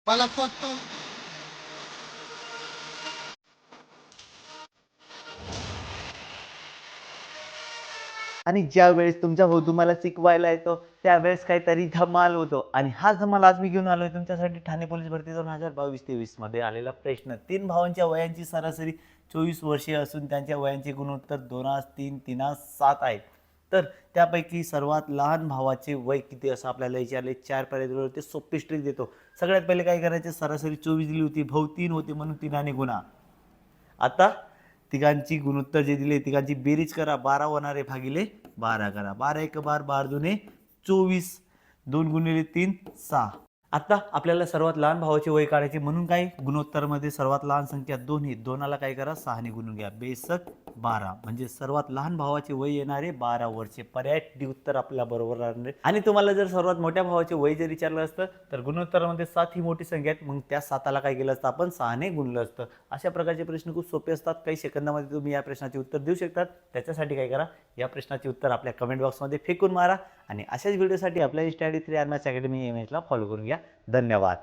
मला फक्त आणि ज्यावेळेस तुमचा भाऊ तुम्हाला शिकवायला येतो त्यावेळेस काहीतरी धमाल होतो. आणि हा धमाल आज मी घेऊन आलोय तुमच्यासाठी ठाणे पोलीस भरती 2022-23 मध्ये आलेला प्रश्न. 3 भावांच्या वयांची सरासरी 24 वर्षे असून त्यांच्या वयांचे गुणोत्तर 2:3 3:7 आहे. तर त्यापैकी सर्वात लहान भावाचे वय किती असं आपल्याला विचारले. 4 पर्याय ते सोपी ट्रिक देतो. सगळ्यात पहिले काय करायचे, सरासरी 24 दिली होती, भाऊ 3 होते म्हणून 3 गुणा. आता तिघांची गुणोत्तर जे दिले तिघांची बेरीज करा, 12 होणारे भागिले 12 करा. 12 1 12, 12 दुने 24, 2 गुणिले 3 6. आता आपल्याला सर्वात लहान भावाचे वय काढायचे म्हणून काय, गुणोत्तरमध्ये सर्वात लहान संख्या 2 आहे, 2ला काय करा 6ने गुणून घ्या, बेसक 12. म्हणजे सर्वात लहान भावाचे वय येणारे 12 वर्षे. पर्याय डी उत्तर आपल्या बरोबर राहणार. आणि तुम्हाला जर सर्वात मोठ्या भावाचे वय जर विचारलं असतं तर गुणोत्तरामध्ये 7 ही मोठी संख्या आहे, मग त्या 7ला काय केलं असतं आपण 6ने गुणलं असतं. अशा प्रकारचे प्रश्न खूप सोपे असतात. काही सेकंदामध्ये तुम्ही या प्रश्नाचे उत्तर देऊ शकतात. त्याच्यासाठी काय करा, या प्रश्नाचे उत्तर आपल्या कमेंट बॉक्समध्ये फेकून मारा. आणि अशाच व्हिडिओसाठी आपल्या इंस्टा आयडी 3 आर्मास अकॅडमी इमेजला फॉलो करून घ्या. धन्यवाद.